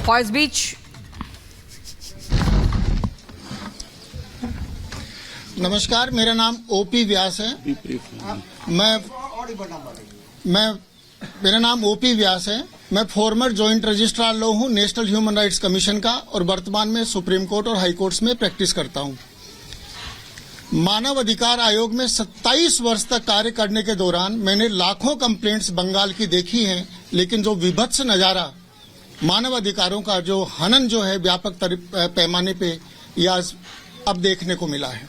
और इस बीच नमस्कार, मेरा नाम ओपी व्यास है। मेरा नाम ओपी व्यास है। मैं फॉर्मर जॉइंट रजिस्ट्रार लॉ हूँ नेशनल ह्यूमन राइट्स कमीशन का, और वर्तमान में सुप्रीम कोर्ट और हाई कोर्ट्स में प्रैक्टिस करता हूँ। मानव अधिकार आयोग में 27 वर्ष तक कार्य करने के दौरान मैंने लाखों कंप्लेंट्स बंगाल की देखी हैं, लेकिन जो विभत्स नज़ारा मानव अधिकारों का जो हनन जो है व्यापक पैमाने पे या अब देखने को मिला है।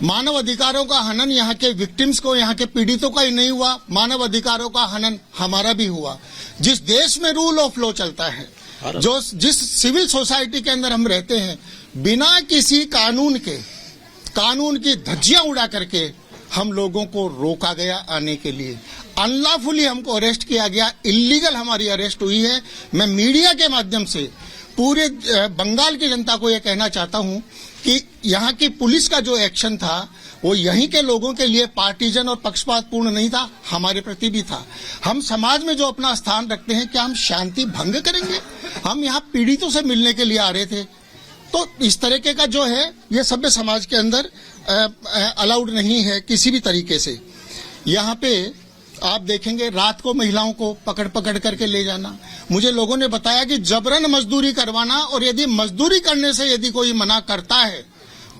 मानव अधिकारों का हनन यहाँ के विक्टिम्स को, यहाँ के पीड़ितों का ही नहीं हुआ, मानव अधिकारों का हनन हमारा भी हुआ। जिस देश में रूल ऑफ लॉ चलता है, जिस सिविल सोसाइटी के अंदर हम रहते हैं, बिना किसी कानून की धज्जियां उड़ा करके हम लोगों को रोका गया आने के लिए। अनलॉफुली हमको अरेस्ट किया गया, इल्लीगल हमारी अरेस्ट हुई है। मैं मीडिया के माध्यम से पूरे बंगाल की जनता को यह कहना चाहता हूं कि यहाँ की पुलिस का जो एक्शन था वो यहीं के लोगों के लिए पार्टीजन और पक्षपातपूर्ण नहीं था, हमारे प्रति भी था। हम समाज में जो अपना स्थान रखते हैं, क्या हम शांति भंग करेंगे? हम यहाँ पीड़ितों से मिलने के लिए आ रहे थे, तो इस तरीके का जो है ये सभ्य समाज के अंदर अलाउड नहीं है किसी भी तरीके से। यहाँ पे आप देखेंगे रात को महिलाओं को पकड़ करके ले जाना। मुझे लोगों ने बताया कि जबरन मजदूरी करवाना, और यदि मजदूरी करने से यदि कोई मना करता है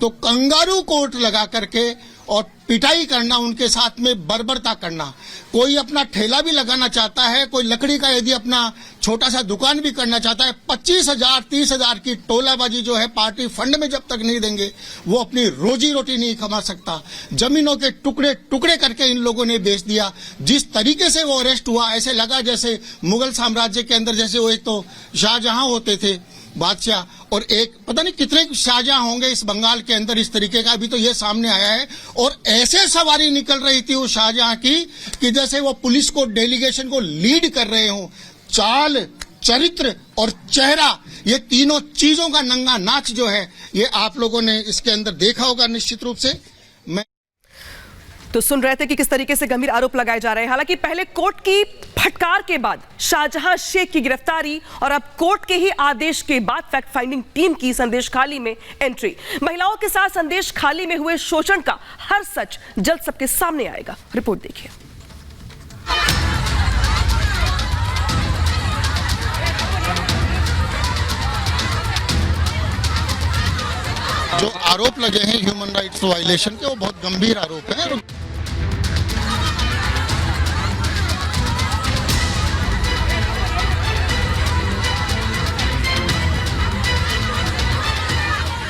तो कंगारू कोर्ट लगा करके और पिटाई करना, उनके साथ में बर्बरता करना। कोई अपना ठेला भी लगाना चाहता है, कोई लकड़ी का यदि अपना छोटा सा दुकान भी करना चाहता है, 25,000 30,000 की टोलाबाजी जो है पार्टी फंड में जब तक नहीं देंगे वो अपनी रोजी रोटी नहीं कमा सकता। जमीनों के टुकड़े टुकड़े करके इन लोगों ने बेच दिया। जिस तरीके से वो अरेस्ट हुआ, ऐसे लगा जैसे मुगल साम्राज्य के अंदर जैसे वो एक तो शाहजहां होते थे बादशाह, और एक पता नहीं कितने शाहजहां होंगे इस बंगाल के अंदर इस तरीके का। अभी तो ये सामने आया है, और ऐसे सवारी निकल रही थी उस शाहजहां की कि जैसे वो पुलिस को डेलीगेशन को लीड कर रहे हो। चाल, चरित्र और चेहरा, ये तीनों चीजों का नंगा नाच जो है ये आप लोगों ने इसके अंदर देखा होगा निश्चित रूप से। तो सुन रहे थे कि किस तरीके से गंभीर आरोप लगाए जा रहे हैं। हालांकि पहले कोर्ट की फटकार के बाद शाहजहां शेख की गिरफ्तारी, और अब कोर्ट के ही आदेश के बाद फैक्ट फाइंडिंग टीम की संदेश खाली में एंट्री। महिलाओं के साथ संदेश खाली में हुए शोषण का हर सच जल्द सबके सामने आएगा। रिपोर्ट देखिए। जो आरोप लगे हैं ह्यूमन राइट्स वायलेशन के, वो बहुत गंभीर आरोप हैं।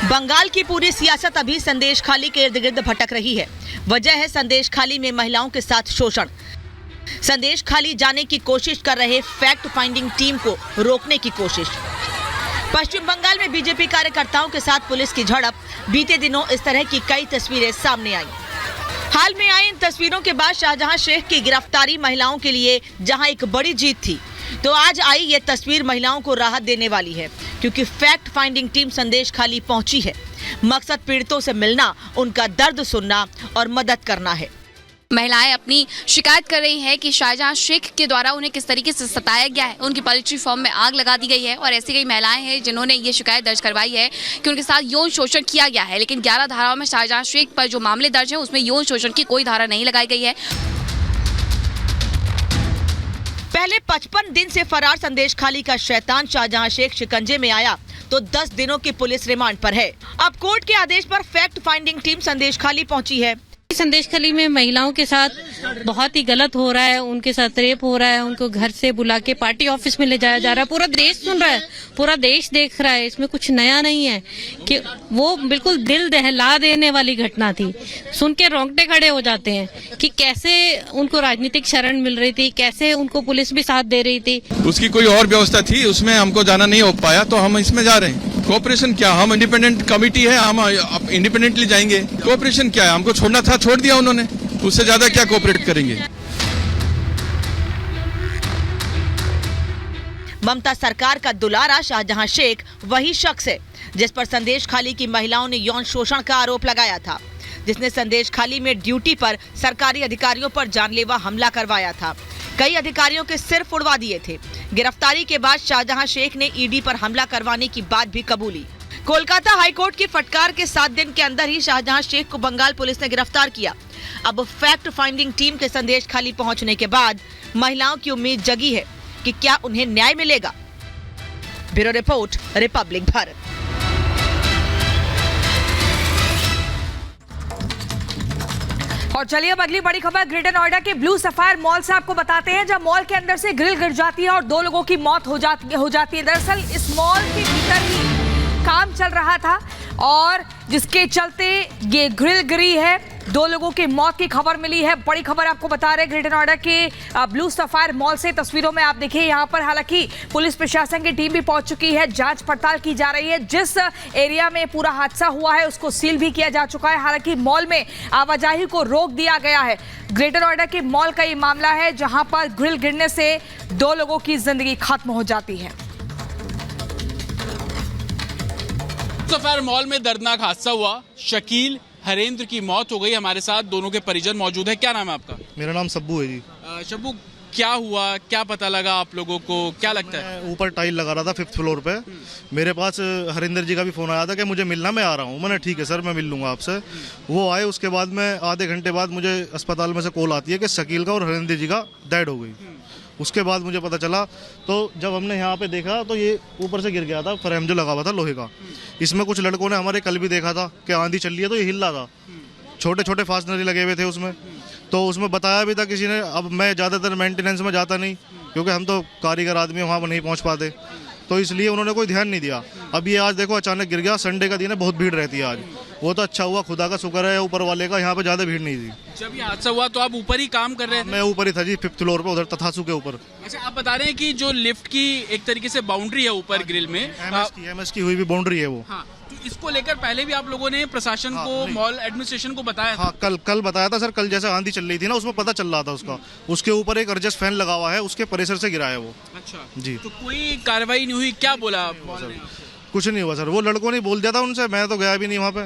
बंगाल की पूरी सियासत अभी संदेश खाली के इर्द गिर्द भटक रही है। वजह है संदेश खाली में महिलाओं के साथ शोषण। संदेश खाली जाने की कोशिश कर रहे फैक्ट फाइंडिंग टीम को रोकने की कोशिश। पश्चिम बंगाल में बीजेपी कार्यकर्ताओं के साथ पुलिस की झड़प। बीते दिनों इस तरह की कई तस्वीरें सामने आई। हाल में आई इन तस्वीरों के बाद शाहजहां शेख की गिरफ्तारी महिलाओं के लिए जहां एक बड़ी जीत थी, तो आज आई ये तस्वीर महिलाओं को राहत देने वाली है, क्योंकि फैक्ट फाइंडिंग टीम संदेश खाली पहुंची है। मकसद पीड़ितों से मिलना, उनका दर्द सुनना और मदद करना है। महिलाएं अपनी शिकायत कर रही हैं कि शाहजहां शेख के द्वारा उन्हें किस तरीके से सताया गया है, उनकी पोल्ट्री फार्म में आग लगा दी गई है, और ऐसी कई महिलाएं हैं जिन्होंने ये शिकायत दर्ज करवाई है कि उनके साथ यौन शोषण किया गया है। लेकिन 11 धाराओं में शाहजहां शेख पर जो मामले दर्ज हैं उसमें यौन शोषण की कोई धारा नहीं लगाई गई है। पहले 55 दिन से फरार संदेश खाली का शैतान शाहजहां शेख शिकंजे में आया तो 10 दिनों की पुलिस रिमांड पर है। अब कोर्ट के आदेश पर फैक्ट फाइंडिंग टीम संदेश खाली पहुंची है। संदेश खाली में महिलाओं के साथ बहुत ही गलत हो रहा है, उनके साथ रेप हो रहा है, उनको घर से बुला के पार्टी ऑफिस में ले जाया जा रहा है। पूरा देश सुन रहा है, पूरा देश देख रहा है, इसमें कुछ नया नहीं है कि वो बिल्कुल दिल दहला देने वाली घटना थी। सुन के रोंगटे खड़े हो जाते हैं कि कैसे उनको राजनीतिक शरण मिल रही थी, कैसे उनको पुलिस भी साथ दे रही थी। उसकी कोई और व्यवस्था थी, उसमें हमको जाना नहीं हो पाया, तो हम इसमें जा रहे हैं। कोऑपरेशन क्या, हम इंडिपेंडेंट कमेटी है, हम इंडिपेंडेंटली जाएंगे। कोऑपरेशन क्या है, हमको छोड़ना था छोड़ दिया उन्होंने, उससे ज्यादा क्या कोऑपरेट करेंगे। ममता सरकार का दुलारा शाहजहां शेख वही शख्स है जिस पर संदेश खाली की महिलाओं ने यौन शोषण का आरोप लगाया था, जिसने संदेश खाली में ड्यूटी पर सरकारी अधिकारियों पर जानलेवा हमला करवाया था। कई अधिकारियों के सिर उड़वा दिए थे। गिरफ्तारी के बाद शाहजहां शेख ने ईडी पर हमला करवाने की बात भी कबूली। कोलकाता हाईकोर्ट की फटकार के 7 दिन के अंदर ही शाहजहां शेख को बंगाल पुलिस ने गिरफ्तार किया। अब फैक्ट फाइंडिंग टीम के संदेश खाली पहुंचने के बाद महिलाओं की उम्मीद जगी है कि क्या उन्हें न्याय मिलेगा। Bureau report, Republic Bharat. और चलिए अब अगली बड़ी खबर ग्रेटर नोएडा के ब्लू सफायर मॉल से आपको बताते हैं, जब मॉल के अंदर से ग्रिल गिर जाती है और 2 लोगों की मौत हो जाती है। दरअसल इस मॉल के भीतर ही काम चल रहा था और जिसके चलते ये ग्रिल गिरी है, 2 लोगों की मौत की खबर मिली है। बड़ी खबर आपको बता रहे हैं ग्रेटर नोएडा के ब्लू सफायर मॉल से। तस्वीरों में आप देखिए यहाँ पर हालांकि पुलिस प्रशासन की टीम भी पहुंच चुकी है, जांच पड़ताल की जा रही है। जिस एरिया में पूरा हादसा हुआ है उसको सील भी किया जा चुका है। हालांकि मॉल में आवाजाही को रोक दिया गया है। ग्रेटर नोएडा के मॉल का ये मामला है जहां पर ग्रिल गिरने से 2 लोगों की जिंदगी खत्म हो जाती है। सफायर मॉल में दर्दनाक हादसा हुआ। शकील, हरेंद्र की मौत हो गई। हमारे साथ दोनों के परिजन मौजूद है। क्या नाम है आपका? मेरा नाम सब्बू है जी। शब्बू, क्या हुआ, क्या पता लगा आप लोगों को, क्या लगता है? मैं ऊपर टाइल लगा रहा था 5th फ्लोर पे। मेरे पास हरिंदर जी का भी फोन आया था कि मुझे मिलना, मैं आ रहा हूँ। मैंने ठीक है सर, मैं मिल लूंगा आपसे। वो आए, उसके बाद में आधे घंटे बाद मुझे अस्पताल में से कॉल आती है कि शकील का और हरिंदर जी का डेड हो गई। उसके बाद मुझे पता चला, तो जब हमने यहाँ पे देखा तो ये ऊपर से गिर गया था, फ्रेम जो लगा हुआ था लोहे का। इसमें कुछ लड़कों ने हमारे कल भी देखा था कि आंधी चल रही है तो ये हिल रहा था। छोटे छोटे फास्टनर लगे हुए थे उसमें, तो उसमें बताया भी था किसी ने। अब मैं ज़्यादातर मेंटेनेंस में जाता नहीं क्योंकि हम तो कारीगर आदमी वहाँ पर नहीं पहुँच पाते, तो इसलिए उन्होंने कोई ध्यान नहीं दिया। अब ये आज देखो अचानक गिर गया। संडे का दिन है, बहुत भीड़ रहती है आज। वो तो अच्छा हुआ, खुदा का शुक्र है ऊपर वाले का, यहाँ पे ज़्यादा भीड़ नहीं थी। जब ये हादसा हुआ तो आप ऊपर ही काम कर रहे थे? मैं ऊपर ही था जी, 5th फ्लोर पे, उधर तथासू के ऊपर। अच्छा, आप बता रहे हैं कि जो लिफ्ट की एक तरीके से बाउंड्री है ऊपर ग्रिल में, एमएस की हुई भी बाउंड्री है वो। हाँ, तो इसको लेकर पहले भी आप लोगों ने प्रशासन को, मॉल एडमिनिस्ट्रेशन को बताया था? हाँ, कल बताया था सर। कल जैसे आंधी चल रही थी ना, उसमें पता चल रहा था उसका। उसके ऊपर एक एडजस्ट फैन लगा हुआ है, उसके प्रेशर से गिरा है वो। अच्छा जी। तो कोई कार्रवाई नहीं हुई? क्या बोला मॉल ने? कुछ नहीं हुआ सर, वो लड़कों ने बोल दिया था उनसे, मैं तो गया भी नहीं वहाँ पे।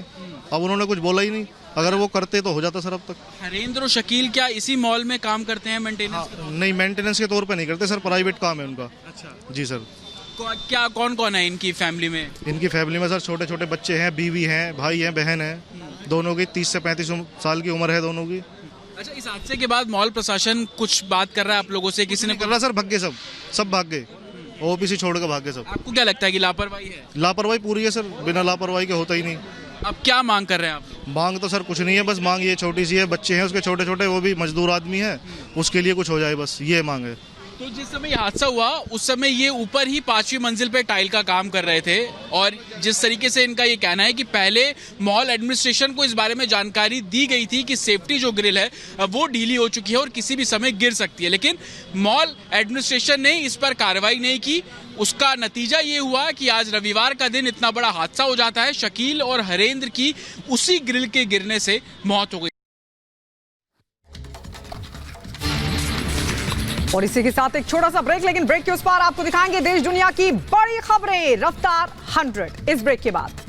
अब उन्होंने कुछ बोला ही नहीं, अगर वो करते तो हो जाता सर अब तक। हरेंद्र और शकील क्या इसी मॉल में काम करते हैं मेंटेनेंस? नहीं, मेंटेनेंस के तौर पे नहीं करते सर, प्राइवेट काम है उनका। अच्छा जी सर। क्या कौन कौन है इनकी फैमिली में? इनकी फैमिली में सर छोटे छोटे बच्चे हैं, बीवी हैं, भाई हैं, बहन है। दोनों की 30 से 35 साल की उम्र है दोनों की। अच्छा, इस हादसे के बाद मॉल प्रशासन कुछ बात कर रहा है आप लोगों से? किसी ने कर रहा सर, भाग गए सब भाग गए, ओबीसी छोड़ के भाग गए सब। आपको क्या लगता है कि लापरवाही है? लापरवाही पूरी है सर, बिना लापरवाही के होता ही नहीं। अब क्या मांग कर रहे हैं आप? मांग तो सर कुछ नहीं है, बस मांग ये छोटी सी है। बच्चे हैं उसके छोटे छोटे, वो भी मजदूर आदमी है, उसके लिए कुछ हो जाए, बस ये मांग है। तो जिस समय ये हादसा हुआ उस समय ये ऊपर ही 5वीं मंजिल पे टाइल का काम कर रहे थे, और जिस तरीके से इनका ये कहना है कि पहले मॉल एडमिनिस्ट्रेशन को इस बारे में जानकारी दी गई थी कि सेफ्टी जो ग्रिल है वो ढीली हो चुकी है और किसी भी समय गिर सकती है, लेकिन मॉल एडमिनिस्ट्रेशन ने इस पर कार्रवाई नहीं की। उसका नतीजा ये हुआ कि आज रविवार का दिन इतना बड़ा हादसा हो जाता है। शकील और हरेंद्र की उसी ग्रिल के गिरने से मौत हो गई। और इसी के साथ एक छोटा सा ब्रेक, लेकिन ब्रेक के उस पार आपको दिखाएंगे देश दुनिया की बड़ी खबरें। रफ्तार 100 इस ब्रेक के बाद।